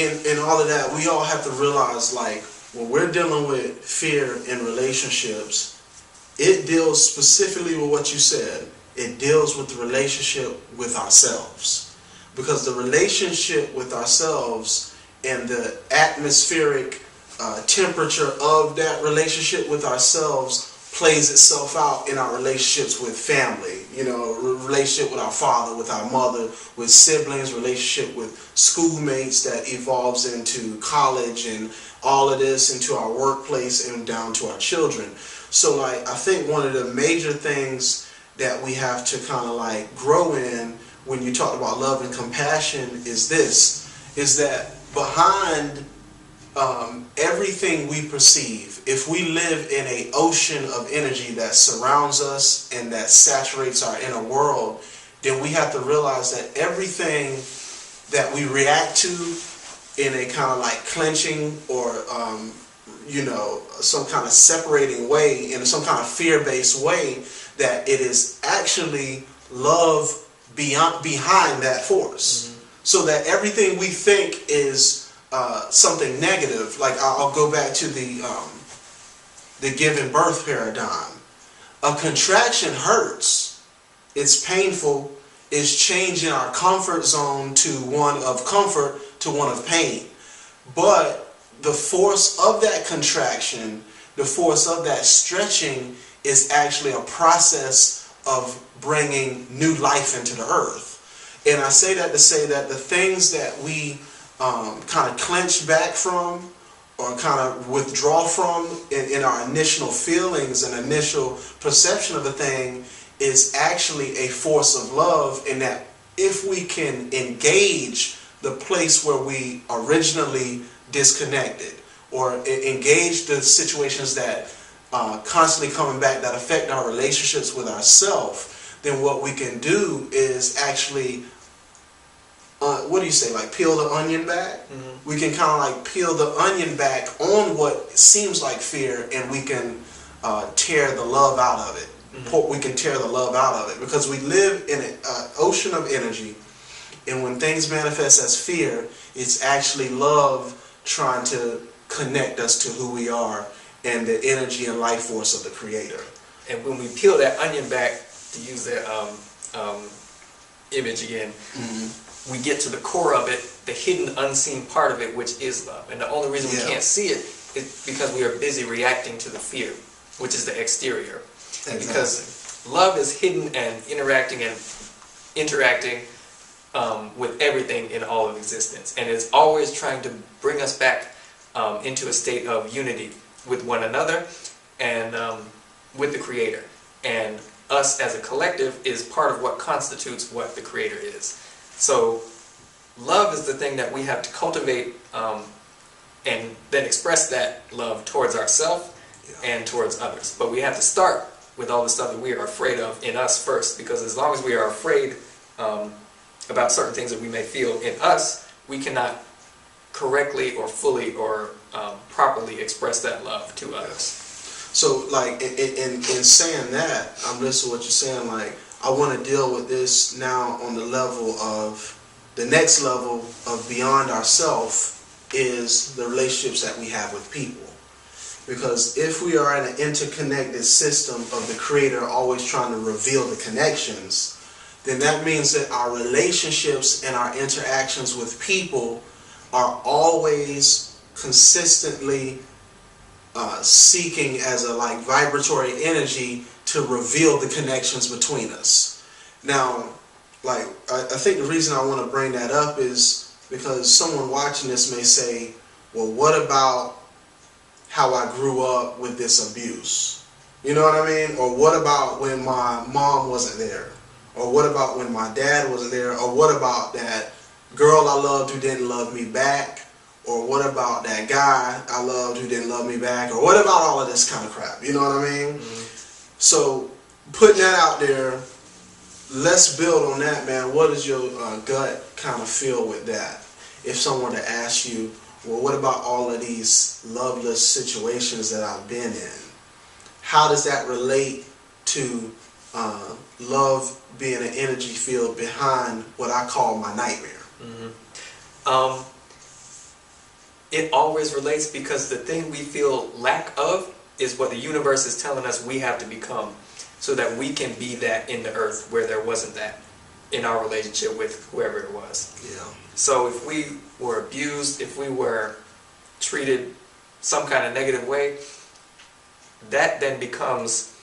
in all of that, we all have to realize, like, when we're dealing with fear in relationships, it deals specifically with what you said. It deals with the relationship with ourselves. Because the relationship with ourselves and the atmospheric temperature of that relationship with ourselves plays itself out in our relationships with family, relationship with our father, with our mother, with siblings, relationship with schoolmates that evolves into college and all of this, into our workplace and down to our children. So like, I think one of the major things that we have to kind of like grow in when you talk about love and compassion is that behind everything we perceive, if we live in an ocean of energy that surrounds us and that saturates our inner world, then we have to realize that everything that we react to in a kind of like clenching or some kind of separating way, in some kind of fear-based way, that it is actually love behind that force. Mm-hmm. So that everything we think is something negative, like I'll go back to the giving birth paradigm. A contraction hurts. It's painful. It's changing our comfort zone to one of comfort to one of pain. But the force of that contraction, the force of that stretching, is actually a process of bringing new life into the earth. And I say that to say that the things that we kind of clench back from or kind of withdraw from in our initial feelings and initial perception of a thing is actually a force of love, and that if we can engage the place where we originally disconnected or engage the situations that constantly coming back that affect our relationships with ourselves, then what we can do is actually what do you say, like peel the onion back? Mm-hmm. We can kind of like peel the onion back on what seems like fear, and we can tear the love out of it. Mm-hmm. We can tear the love out of it because we live in an ocean of energy, and when things manifest as fear, it's actually love trying to connect us to who we are and the energy and life force of the Creator. And when we peel that onion back, to use that image again, mm-hmm. we get to the core of it, the hidden, unseen part of it, which is love. And the only reason we can't see it is because we are busy reacting to the fear, which is the exterior. Exactly. Because love is hidden and interacting with everything in all of existence. And it's always trying to bring us back into a state of unity with one another and with the Creator. And us as a collective is part of what constitutes what the Creator is. So love is the thing that we have to cultivate and then express that love towards ourselves and towards others. But we have to start with all the stuff that we are afraid of in us first, because as long as we are afraid about certain things that we may feel in us, we cannot correctly or fully or properly express that love to others. So, like, in saying that, I'm listening to what you're saying. Like, I want to deal with this now on the level of the next level of beyond ourself is the relationships that we have with people. Because if we are in an interconnected system of the Creator always trying to reveal the connections, then that means that our relationships and our interactions with people are always consistently seeking as a like vibratory energy to reveal the connections between us. Now, like I think the reason I want to bring that up is because someone watching this may say, well, what about how I grew up with this abuse? You know what I mean? Or what about when my mom wasn't there? Or what about when my dad wasn't there? Or what about that girl I loved who didn't love me back? Or what about that guy I loved who didn't love me back? Or what about all of this kind of crap? You know what I mean? Mm-hmm. So putting that out there, let's build on that, man. What does your gut kind of feel with that? If someone to ask you, well, what about all of these loveless situations that I've been in? How does that relate to love being an energy field behind what I call my nightmare? Mm-hmm. it always relates, because the thing we feel lack of is what the universe is telling us we have to become, so that we can be that in the earth where there wasn't that in our relationship with whoever it was. Yeah. So if we were abused, if we were treated some kind of negative way, that then becomes,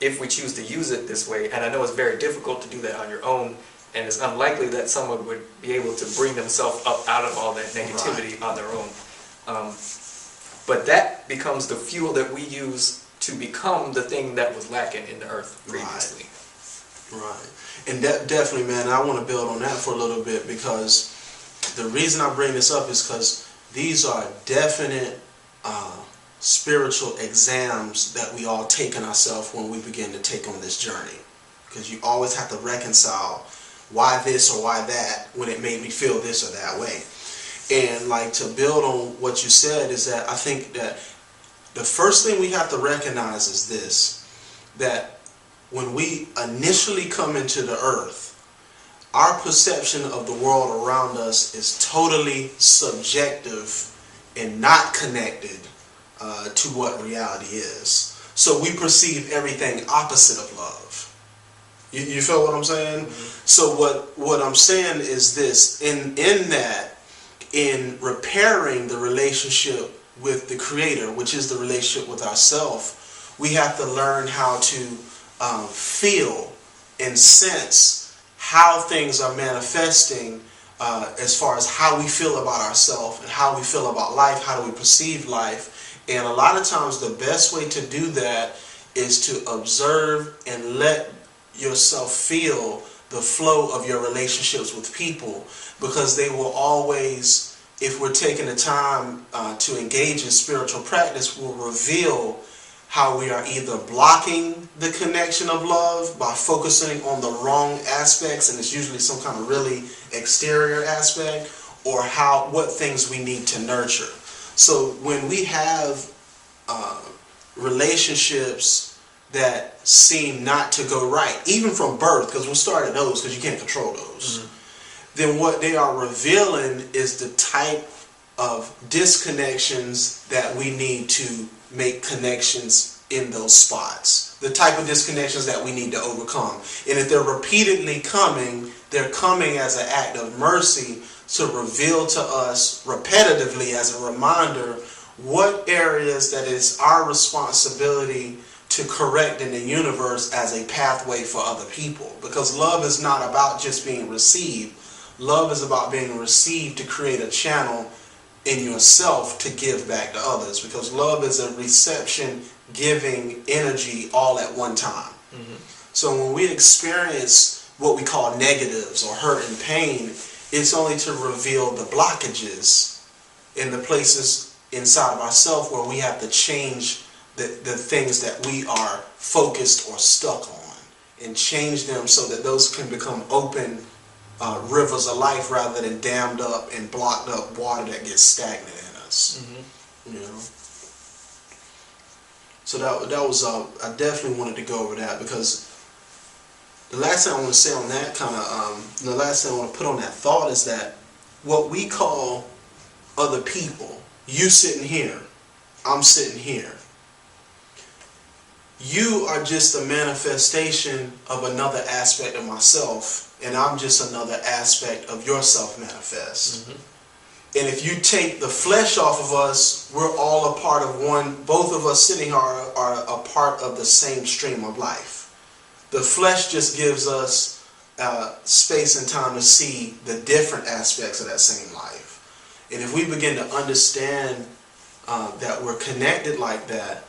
if we choose to use it this way, and I know it's very difficult to do that on your own, and it's unlikely that someone would be able to bring themselves up out of all that negativity on their own. But that becomes the fuel that we use to become the thing that was lacking in the earth previously. Right. And definitely, man, I want to build on that for a little bit, because the reason I bring this up is because these are definite spiritual exams that we all take in ourselves when we begin to take on this journey. Because you always have to reconcile why this or why that when it made me feel this or that way. And like, to build on what you said, is that I think that the first thing we have to recognize is this, that when we initially come into the earth, our perception of the world around us is totally subjective and not connected to what reality is. So we perceive everything opposite of love. You feel what I'm saying? Mm-hmm. So what I'm saying is this, in repairing the relationship with the Creator, which is the relationship with ourself, we have to learn how to feel and sense how things are manifesting, as far as how we feel about ourselves and how we feel about life, how do we perceive life. And a lot of times the best way to do that is to observe and let yourself feel the flow of your relationships with people, because they will always, if we're taking the time to engage in spiritual practice, will reveal how we are either blocking the connection of love by focusing on the wrong aspects, and it's usually some kind of really exterior aspect, or what things we need to nurture. So when we have relationships that seem not to go right, even from birth, because we'll start at those because you can't control those, then what they are revealing is the type of disconnections that we need to make connections in those spots, the type of disconnections that we need to overcome. And if they're repeatedly coming, they're coming as an act of mercy to reveal to us repetitively, as a reminder, what areas that is our responsibility to correct in the universe as a pathway for other people. Because love is not about just being received. Love is about being received to create a channel in yourself to give back to others. Because love is a reception, giving energy all at one time. So when we experience what we call negatives or hurt and pain, it's only to reveal the blockages in the places inside of ourselves where we have to change the things that we are focused or stuck on, and change them so that those can become open rivers of life, rather than dammed up and blocked up water that gets stagnant in us. You know. So that was I definitely wanted to go over that, because the last thing I want to say on that the last thing I want to put on that thought is that what we call other people, you sitting here, I'm sitting here, you are just a manifestation of another aspect of myself, and I'm just another aspect of yourself manifest. And if you take the flesh off of us, we're all a part of one. Both of us sitting here are a part of the same stream of life. The flesh just gives us space and time to see the different aspects of that same life. And if we begin to understand that we're connected like that,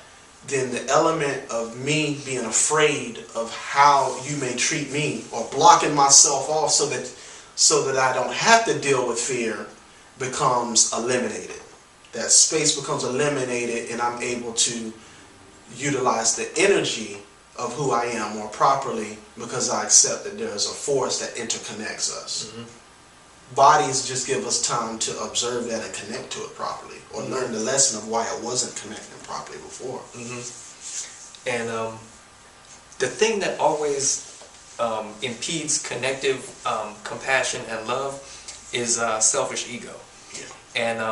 then the element of me being afraid of how you may treat me, or blocking myself off so that I don't have to deal with fear, becomes eliminated. That space becomes eliminated, and I'm able to utilize the energy of who I am more properly, because I accept that there is a force that interconnects us. Bodies just give us time to observe that and connect to it properly, or learn the lesson of why it wasn't connecting properly before. And the thing that always impedes connective compassion and love is selfish ego. And